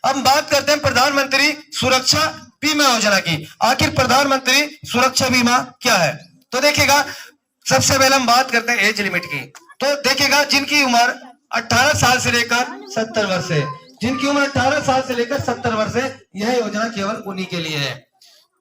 अब बात करते हैं प्रधानमंत्री सुरक्षा बीमा योजना की। आखिर प्रधानमंत्री सुरक्षा बीमा क्या है? तो देखिएगा, सबसे पहले हम बात करते हैं एज लिमिट की। तो देखिएगा, जिनकी उम्र 18 साल से लेकर 70 वर्ष है, जिनकी उम्र 18 साल से लेकर 70 वर्ष है, यह योजना केवल उन्हीं के लिए है।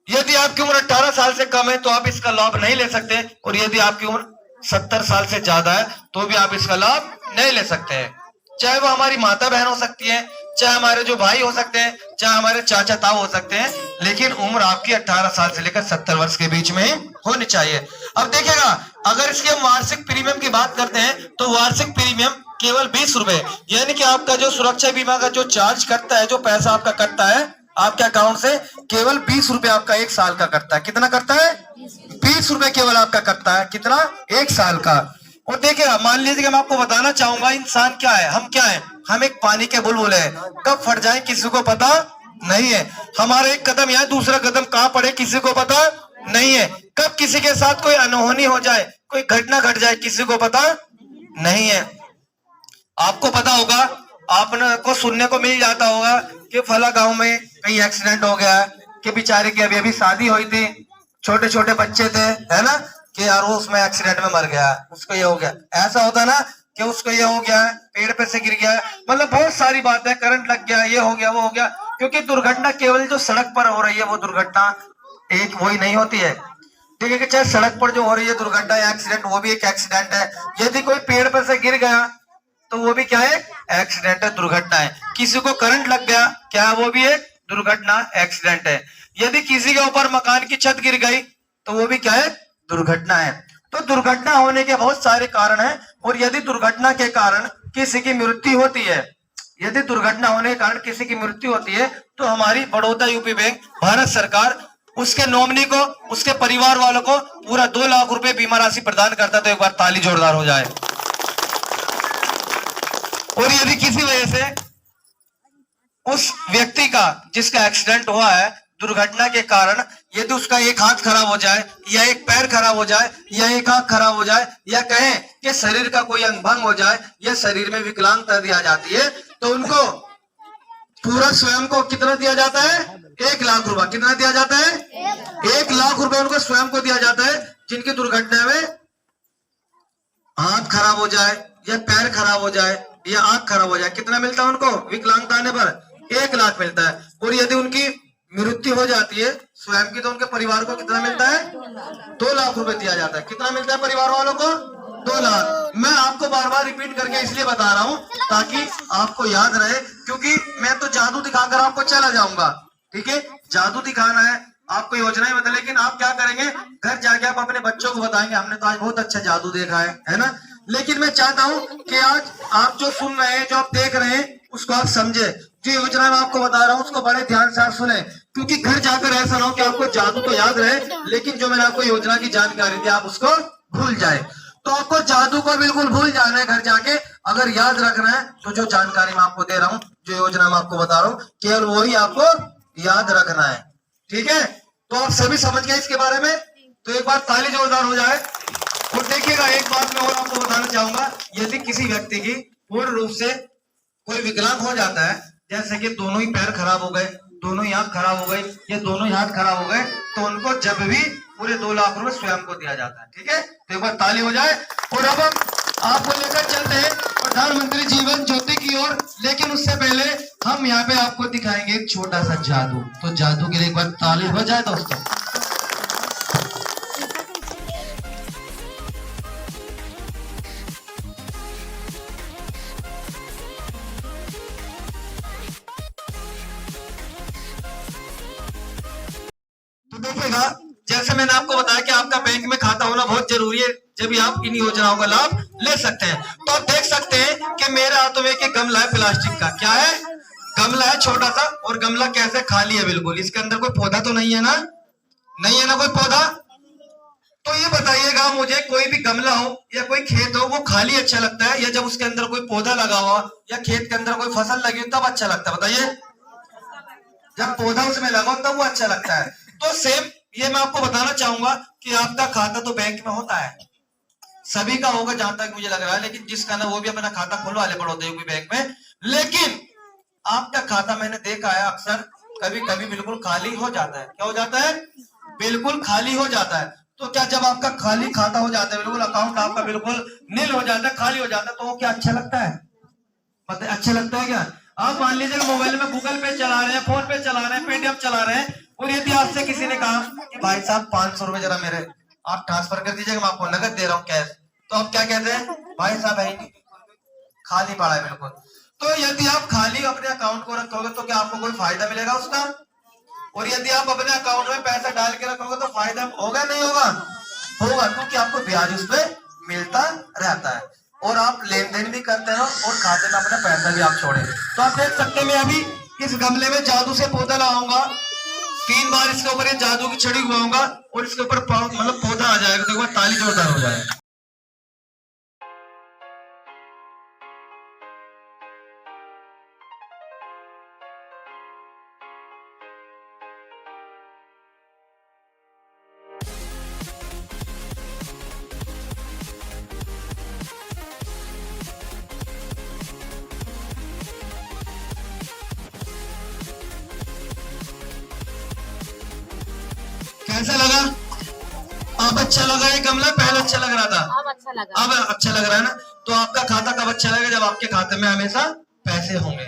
यदि आपकी उम्र 18 साल से कम है तो आप इसका लाभ नहीं ले सकते, और यदि आपकी उम्र 70 साल से ज्यादा है तो भी आप इसका लाभ नहीं ले सकते हैं। चाहे वो हमारी माता बहन हो सकती है, चाहे हमारे जो भाई हो सकते हैं, चाहे हमारे चाचा ताऊ हो सकते हैं, लेकिन उम्र आपकी 18 साल से लेकर 70 वर्ष के बीच में ही होनी चाहिए। अब देखिएगा, अगर इसके हम वार्षिक प्रीमियम की बात करते हैं तो वार्षिक प्रीमियम केवल 20 रुपए, यानी कि आपका जो सुरक्षा बीमा का जो चार्ज कटता है, जो पैसा आपका कटता है आपके अकाउंट से, केवल 20 रुपए आपका एक साल का कटता है। कितना कटता है? 20 रुपए केवल आपका कटता है। कितना? एक साल का। और देखिए, मान लीजिए कि मैं आपको बताना चाहूंगा इंसान क्या है, हम क्या है, हम एक पानी के बुलबुले हैं। कब फट जाए किसी को पता नहीं है। हमारा एक कदम यहाँ, दूसरा कदम कहाँ पड़े किसी को पता नहीं है। कब किसी के साथ कोई अनहोनी हो जाए, कोई घटना घट जाए, किसी को पता नहीं है। आपको पता होगा, आपने को सुनने को मिल जाता होगा कि फला गांव में कहीं एक्सीडेंट हो गया, कि बेचारे की अभी अभी शादी हुई थी, छोटे छोटे बच्चे थे, है ना, कि यार वो उसमें एक्सीडेंट में मर गया, उसको ये हो गया। ऐसा होता ना कि उसको ये हो गया, पेड़ पे से गिर गया, मतलब बहुत सारी बातें, करंट लग गया, ये हो गया, वो हो गया। क्योंकि दुर्घटना केवल जो सड़क पर हो रही है वो दुर्घटना एक वही नहीं होती है। ठीक है, कि चाहे सड़क पर जो हो रही है दुर्घटना या एक्सीडेंट, वो भी एक एक्सीडेंट है। यदि कोई पेड़ पर से गिर गया तो वो भी क्या है? एक्सीडेंट है, दुर्घटना है। किसी को करंट लग गया, क्या वो भी एक दुर्घटना, एक्सीडेंट है। यदि किसी के ऊपर मकान की छत गिर गई तो वो भी क्या है? दुर्घटना है। तो दुर्घटना होने के बहुत सारे कारण हैं, और यदि दुर्घटना के कारण किसी की मृत्यु होती है, यदि दुर्घटना होने के कारण किसी की मृत्यु होती है, तो हमारी बड़ौदा यूपी बैंक भारत सरकार उसके नॉमिनी को, उसके परिवार वालों को पूरा 2 लाख रुपए बीमा राशि प्रदान करता है। तो एक बार ताली जोरदार हो जाए। और यदि किसी वजह से उस व्यक्ति का, जिसका एक्सीडेंट हुआ है, दुर्घटना के कारण यदि उसका एक हाथ खराब हो जाए, या एक पैर खराब हो जाए, या एक आंख खराब हो जाए, या कहें कि शरीर का कोई अंग भंग हो जाए, या शरीर में विकलांगता दिया जाती है, तो उनको पूरा स्वयं को कितना दिया जाता है? 1 लाख रुपए। कितना दिया जाता है? 1 लाख रुपए उनको स्वयं को दिया जाता है, जिनकी दुर्घटना में हाथ खराब हो जाए, या पैर खराब हो जाए, या आंख खराब हो जाए। कितना मिलता है उनको विकलांगता आने पर? 1 लाख मिलता है। और यदि उनकी मृत्यु हो जाती है स्वयं की, तो उनके परिवार को कितना मिलता है? 2 लाख रुपए दिया जाता है। कितना मिलता है परिवार वालों को? 2 लाख। मैं आपको बार बार रिपीट करके इसलिए बता रहा हूं ताकि आपको याद रहे, क्योंकि मैं तो जादू दिखाकर आपको चला जाऊंगा। ठीक है, जादू दिखाना है आपको, योजनाएं बता, लेकिन आप क्या करेंगे, घर जाके आप अपने बच्चों को बताएंगे हमने तो आज बहुत अच्छा जादू देखा है ना। लेकिन मैं चाहता हूं कि आज आप जो सुन रहे हैं, जो आप देख रहे हैं, उसको आप समझे। जो योजना मैं आपको बता रहा हूं उसको बड़े ध्यान से आप सुने, क्योंकि घर जाकर ऐसा ना हो कि आपको जादू तो याद रहे, लेकिन जो मैंने आपको योजना की जानकारी दी आप उसको भूल जाए। तो आपको जादू को बिल्कुल भूल जाना है। घर जाके अगर याद रखना है तो जो जानकारी मैं आपको दे रहा हूँ, जो योजना मैं आपको बता रहा हूँ, केवल वही आपको याद रखना है। ठीक है, तो आप सभी समझ गए इसके बारे में? तो एक बार ताली जोरदार हो जाए। और देखिएगा, एक बात मैं और आपको बताना चाहूंगा, यदि किसी व्यक्ति की पूर्ण रूप से कोई विकलांग हो जाता है, जैसे कि दोनों ही पैर खराब हो गए, दोनों ही आंख खराब हो गई, या दोनों ही हाथ खराब हो गए, तो उनको जब भी पूरे 2 लाख रुपए स्वयं को दिया जाता है। ठीक है, तो एक बार ताली हो जाए। और अब हम आपको लेकर चलते हैं प्रधानमंत्री जीवन ज्योति की ओर, लेकिन उससे पहले हम यहाँ पे आपको दिखाएंगे एक छोटा सा जादू। तो जादू के लिए एक बार ताली हो जाए दोस्तों। तो देखिएगा, जैसे मैंने आपको बताया कि आपका बैंक में खाता होना बहुत जरूरी है, जब भी आप इन योजनाओं का लाभ ले सकते हैं। तो आप देख सकते हैं कि मेरे हाथों में एक गमला है प्लास्टिक का। क्या है? गमला है छोटा सा, और गमला कैसे खाली है बिल्कुल, इसके अंदर कोई पौधा तो नहीं है ना? नहीं है ना कोई पौधा? तो ये बताइएगा मुझे, कोई भी गमला हो या कोई खेत हो, वो खाली अच्छा लगता है, या जब उसके अंदर कोई पौधा लगा हुआ या खेत के अंदर कोई फसल लगी हो तब अच्छा लगता है? बताइए। जब पौधा उसमें लगा हो तब वो अच्छा लगता है। तो सेम ये मैं आपको बताना चाहूंगा कि आपका खाता तो बैंक में होता है, सभी का होगा जहां तक मुझे लग रहा है, लेकिन जिसका ना वो भी अपना खाता खुलवा ले बड़ौदा यूपी बैंक में। लेकिन आपका खाता मैंने देखा है अक्सर कभी कभी बिल्कुल खाली हो जाता है। क्या हो जाता है? बिल्कुल खाली हो जाता है। तो क्या जब आपका खाली खाता हो जाता है, बिल्कुल अकाउंट आपका बिल्कुल नील हो जाता है, खाली हो जाता है, तो वो क्या अच्छा लगता है? पता अच्छा लगता है क्या? आप मान लीजिए मोबाइल में गूगल पे चला रहे हैं, फोन पे चला रहे हैं, पेटीएम चला रहे हैं, और यदि आपसे किसी ने कहा कि भाई साहब 500 रुपए जरा मेरे आप ट्रांसफर कर दीजिएगा, मैं आपको नकद दे रहा हूँ कैश, तो आप क्या कहते हैं? भाई साहब है ही नहीं, खाली पड़ा है बिल्कुल। तो यदि आप खाली अपने अकाउंट को रखोगे तो क्या आपको कोई फायदा मिलेगा उसका? और यदि आप अपने अकाउंट में पैसा डाल के रखोगे तो फायदा होगा नहीं होगा? होगा, क्योंकि आपको ब्याज उसमें मिलता रहता है और आप लेन देन भी करते हो और खाते में अपना पैसा भी आप छोड़े। तो आप देख सकते हैं मैं अभी इस गमले में जादू से पौधा लगाऊंगा, 3 बार इसके ऊपर ये जादू की छड़ी घुमाऊंगा और इसके ऊपर मतलब पौधा आ जाएगा, तो ताली जोरदार हो जाएगा। कैसा लगा? अब अच्छा लगा? ये गमला पहले अच्छा लग रहा था, अब अच्छा लगा। अब अच्छा लग रहा है ना? तो आपका खाता कब अच्छा लगेगा? जब आपके खाते में हमेशा पैसे होंगे।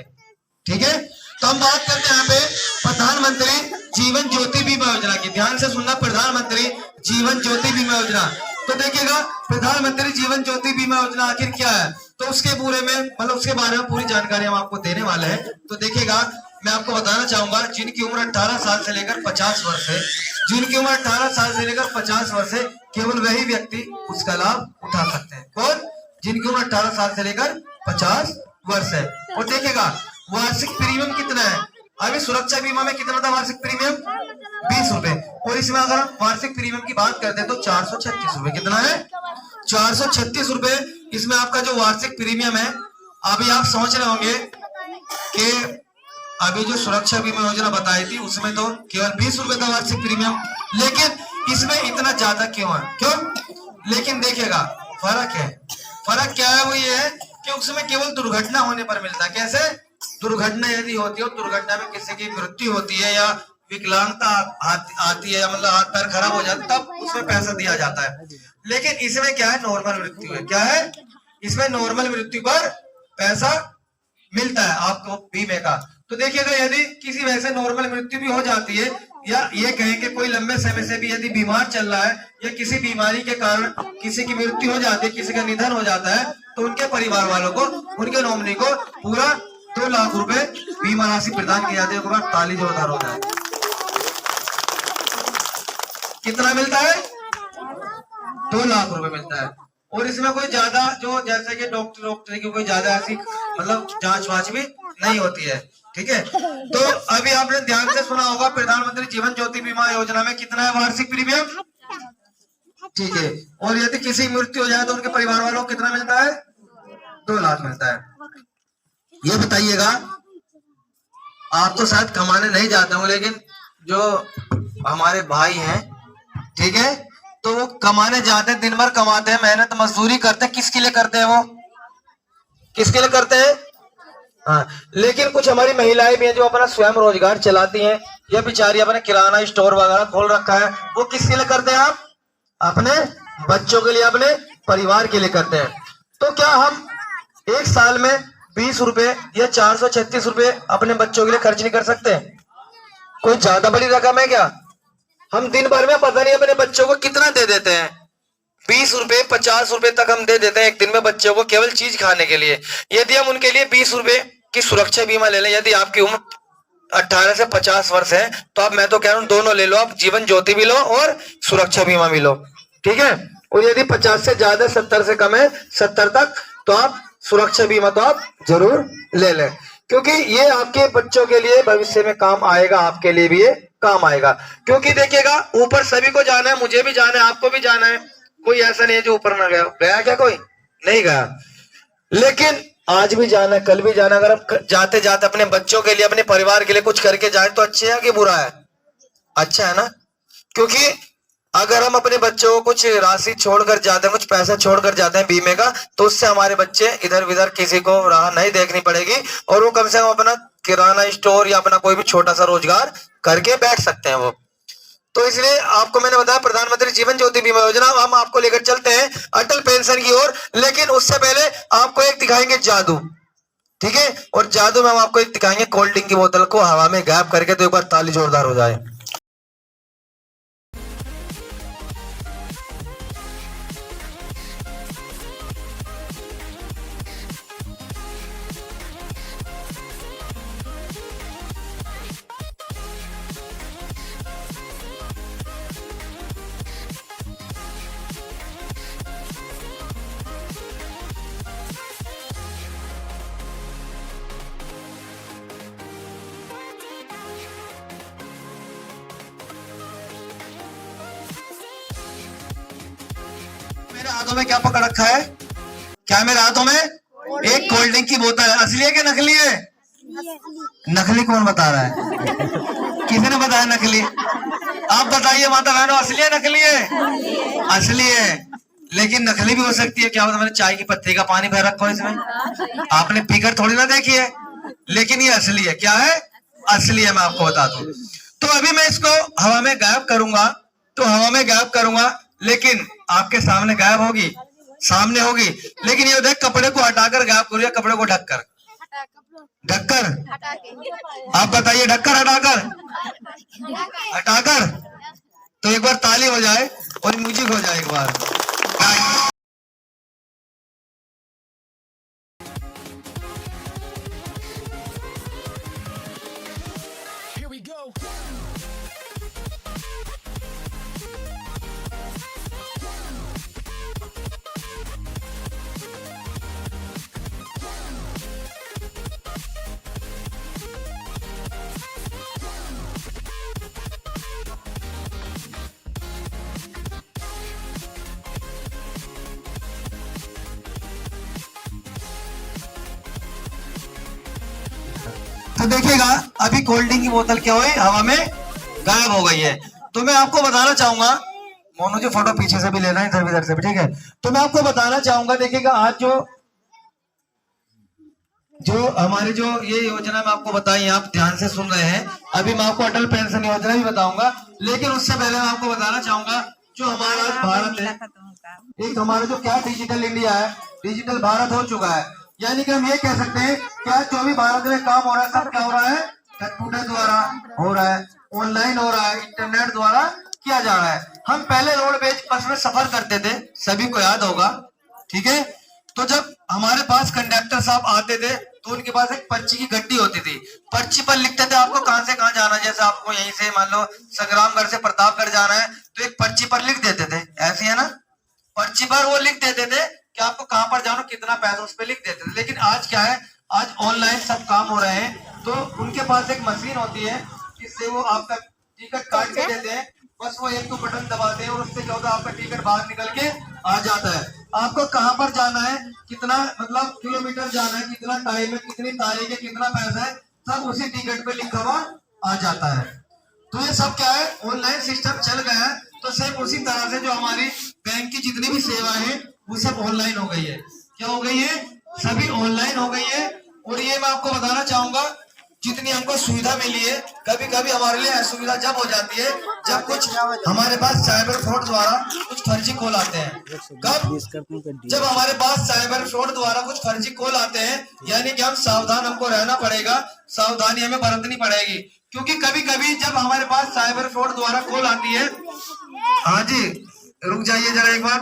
ठीक है, तो हम बात करते हैं यहाँ पे प्रधानमंत्री जीवन ज्योति बीमा योजना की। ध्यान से सुनना, प्रधानमंत्री जीवन ज्योति बीमा योजना। तो देखिएगा प्रधानमंत्री जीवन ज्योति बीमा योजना आखिर क्या है, तो उसके पूरे में मतलब उसके बारे में पूरी जानकारी हम आपको देने वाले हैं। तो देखिएगा मैं आपको बताना चाहूंगा, जिनकी उम्र 18 साल से लेकर 50 वर्ष है, जिनकी उम्र 18 साल से लेकर 50 वर्ष है, केवल वही व्यक्ति उसका लाभ उठा सकते हैं। कौन? जिनकी उम्र 18 साल से लेकर 50 वर्ष है। और देखिएगा वार्षिक प्रीमियम कितना है? अभी सुरक्षा बीमा में कितना था वार्षिक प्रीमियम? 20 रुपए। और इसमें अगर हम वार्षिक प्रीमियम की बात करते हैं तो 436 रुपए। कितना है? 436 रुपए। इसमें आपका जो वार्षिक प्रीमियम है, अभी आप समझ रहे होंगे कि अभी जो सुरक्षा बीमा योजना बताई थी उसमें तो केवल 20 रुपए था वार्षिक प्रीमियम, लेकिन इसमें इतना ज्यादा क्यों है? क्यों? लेकिन देखिएगा फर्क है। फर्क क्या है? वो ये है कि उसमें केवल दुर्घटना होने पर मिलता है। कैसे? दुर्घटना यदि होती है, दुर्घटना में किसी की मृत्यु होती है या विकलांगता आती है, मतलब हाथ पैर खराब हो जाता है, तब उसमें पैसा दिया जाता है। लेकिन इसमें क्या है? नॉर्मल मृत्यु है। क्या है? इसमें नॉर्मल मृत्यु पर पैसा मिलता है आपको बीमे का। तो देखिएगा यदि किसी वजह से नॉर्मल मृत्यु भी हो जाती है, या ये कहें कि कोई लंबे समय से भी यदि बीमार चल रहा है या किसी बीमारी के कारण किसी की मृत्यु हो जाती है, किसी का निधन हो जाता है, तो उनके परिवार वालों को, उनके नॉमिनी को पूरा 2 लाख रुपए बीमा राशि प्रदान की जाती है। ताली जोरदार हो जाए। कितना मिलता है? 2 लाख रुपए मिलता है। और इसमें कोई ज्यादा जो जैसे कि डॉक्टर की कोई ज्यादा ऐसी मतलब जांच वाच भी नहीं होती है। ठीक है, तो अभी आपने ध्यान से सुना होगा प्रधानमंत्री जीवन ज्योति बीमा योजना में कितना है वार्षिक प्रीमियम? ठीक है, और यदि किसी की मृत्यु हो जाए तो उनके परिवार वालों को कितना मिलता है? 2 लाख मिलता है। ये बताइएगा, आप तो शायद कमाने नहीं जाते हो, लेकिन जो हमारे भाई हैं, ठीक है, तो वो कमाने जाते हैं, दिन भर कमाते हैं, मेहनत मजदूरी करते हैं। किसके लिए करते हैं? वो किसके लिए करते हैं? हाँ, लेकिन कुछ हमारी महिलाएं भी हैं जो अपना स्वयं रोजगार चलाती हैं, या बेचारी अपने किराना स्टोर वगैरह खोल रखा है। वो किसके लिए करते हैं? आप अपने बच्चों के लिए, अपने परिवार के लिए करते हैं। तो क्या हम एक साल में 20 रुपए या 436 रुपए अपने बच्चों के लिए खर्च नहीं कर सकते? कोई ज्यादा बड़ी रकम है क्या? हम दिन भर में पता नहीं अपने बच्चों को कितना दे देते हैं, 20 रुपए 50 रुपए तक हम दे देते हैं एक दिन में बच्चों को, केवल चीज खाने के लिए। यदि हम उनके लिए 20 रुपए की सुरक्षा बीमा ले लें, यदि आपकी उम्र 18 से 50 वर्ष है, तो आप, मैं तो कह रहा हूँ दोनों ले लो, आप जीवन ज्योति भी लो और सुरक्षा बीमा भी लो। ठीक है, और यदि 50 से ज्यादा 70 से कम है, 70 तक, तो आप सुरक्षा बीमा तो आप जरूर ले लें, क्योंकि ये आपके बच्चों के लिए भविष्य में काम आएगा, आपके लिए भी ये काम आएगा। क्योंकि देखिएगा ऊपर सभी को जाना है, मुझे भी जाना है, आपको भी जाना है, कोई ऐसा नहीं है जो ऊपर ना गया। गया क्या? कोई नहीं गया, लेकिन आज भी जाना है, कल भी जाना। अगर हम जाते जाते अपने बच्चों के लिए, अपने परिवार के लिए कुछ करके जाए तो अच्छे है कि बुरा है? अच्छा है ना, क्योंकि अगर हम अपने बच्चों को कुछ राशि छोड़कर जाते हैं, कुछ पैसा छोड़कर जाते हैं बीमे का, तो उससे हमारे बच्चे इधर उधर किसी को राह नहीं देखनी पड़ेगी और वो कम से कम अपना किराना स्टोर या अपना कोई भी छोटा सा रोजगार करके बैठ सकते हैं वो। तो इसलिए आपको मैंने बताया प्रधानमंत्री जीवन ज्योति बीमा योजना, हम आपको लेकर चलते हैं अटल पेंशन की ओर। लेकिन उससे पहले आपको एक दिखाएंगे जादू, ठीक है। और जादू में हम आपको एक दिखाएंगे कोल्ड ड्रिंक की बोतल को हवा में गायब करके। तो एक बार ताली जोरदार हो जाए। मेरे हाथों में क्या पकड़ रखा है? क्या मेरे हाथों में एक कोल्ड ड्रिंक की बोतल है। असली है कि नकली है? नकली कौन बता रहा है? किसने बताया नकली? आप बताइए माता बहनों, असली है नकली है? असली है, लेकिन नकली भी हो सकती है। क्या होता है, मैंने चाय की पत्ती का पानी भर रखा है इसमें, आपने पीकर थोड़ी ना देखी है। लेकिन ये असली है। क्या है? असली है, मैं आपको बता दूं। तो अभी मैं इसको हवा में गायब करूंगा, तो हवा में गायब करूंगा, लेकिन आपके सामने गायब होगी, सामने होगी। लेकिन ये देख, कपड़े को हटाकर गायब करूंगा, कपड़े को ढककर, ढककर, आप बताइए, ढककर हटाकर, हटाकर। तो एक बार ताली हो जाए और म्यूजिक हो जाए एक बार। Here we go. तो देखिएगा अभी कोल्ड ड्रिंक की बोतल क्या हुई, हवा में गायब हो गई है। तो मैं आपको बताना चाहूंगा, मोनू जी फोटो पीछे से भी लेना है, इधर से भी, ठीक है। तो मैं आपको बताना चाहूंगा, देखिएगा आज जो हमारी जो ये योजना मैं आपको बताई, आप ध्यान से सुन रहे हैं। अभी मैं आपको अटल पेंशन योजना भी बताऊंगा, लेकिन उससे पहले मैं आपको बताना चाहूंगा जो हमारा भारत है, एक हमारा जो क्या डिजिटल इंडिया है, डिजिटल भारत हो चुका है। यानी कि हम ये कह सकते हैं क्या जो भी भारत में काम हो रहा है सब क्या हो रहा है, कंप्यूटर द्वारा हो रहा है, ऑनलाइन हो रहा है, इंटरनेट द्वारा किया जा रहा है। हम पहले रोडवेज बस में सफर करते थे, सभी को याद होगा, ठीक है। तो जब हमारे पास कंडक्टर साहब आते थे तो उनके पास एक पर्ची की गड्डी होती थी, पर्ची पर लिखते थे आपको कहां से कहां जाना है। जैसे आपको यहीं से मान लो संग्रामगढ़ से प्रतापगढ़ जाना है, तो एक पर्ची पर लिख देते थे, ऐसे है ना, पर्ची पर वो लिख देते थे कि आपको कहां पर जाना, कितना पैसा, उस पर लिख देते थे। लेकिन आज क्या है, आज ऑनलाइन सब काम हो रहे हैं। तो उनके पास एक मशीन होती है जिससे वो आपका टिकट काट के देते हैं, बस वो एक तो बटन दबाते हैं और उससे क्या होता है, आपका टिकट बाहर निकल के आ जाता है। आपको कहां पर जाना है, कितना मतलब किलोमीटर जाना है, कितना टाइम है, कितनी तारीख है, कितना पैसा है, सब उसी टिकट पे लिखा हुआ आ जाता है। तो ये सब क्या है, ऑनलाइन सिस्टम चल गया है। तो सेम उसी तरह से जो हमारी बैंक की जितनी भी सेवाएं हैं वो सब ऑनलाइन हो गई है। क्या हो गई है? सभी ऑनलाइन हो गई है। और ये मैं आपको बताना चाहूंगा, जितनी हमको सुविधा मिली है, कभी कभी हमारे लिए असुविधा जब हो जाती है जब कुछ हमारे पास साइबर फ्रॉड द्वारा कुछ फर्जी कॉल आते हैं। कब? जब हमारे पास साइबर फ्रॉड द्वारा कुछ फर्जी कॉल आते हैं, यानी कि हम सावधान, हमको रहना पड़ेगा, सावधानी हमें बरतनी पड़ेगी। क्योंकि कभी कभी जब हमारे पास साइबर फ्रॉड द्वारा कॉल आती है, हाँ जी रुक जाइए जरा एक बार,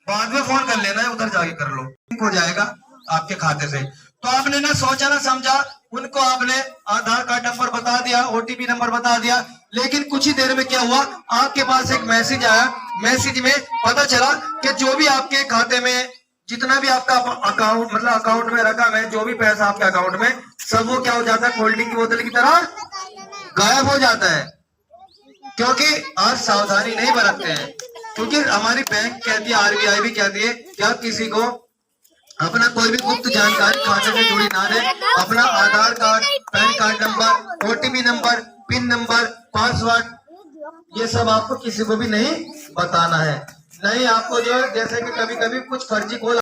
बाद में फोन कर लेना है, उधर जाके कर लो, हो जाएगा आपके खाते से। तो आपने ना सोचा ना समझा, उनको आपने आधार कार्ड नंबर बता दिया, ओटीपी नंबर बता दिया, लेकिन कुछ ही देर में क्या हुआ, आपके पास एक मैसेज आया। मैसेज में पता चला कि जो भी आपके खाते में जितना भी आपका अकाउंट मतलब अकाउंट में रकम है, जो भी पैसा आपके अकाउंट में, सब वो क्या हो जाता है, कोल्ड ड्रिंक की बोतल की तरह गायब हो जाता है। क्योंकि आज सावधानी नहीं बरतते हैं, क्योंकि हमारी बैंक कहती है, आरबीआई भी कहती है कि आप किसी को अपना कोई भी गुप्त जानकारी खाते से जुड़ी ना दे। अपना Aadhaar card, PAN card number, OTP number, PIN number, password, ये सब आपको किसी को भी नहीं बताना है। नहीं आपको जो है, जैसे कि कभी कभी कुछ फर्जी कॉल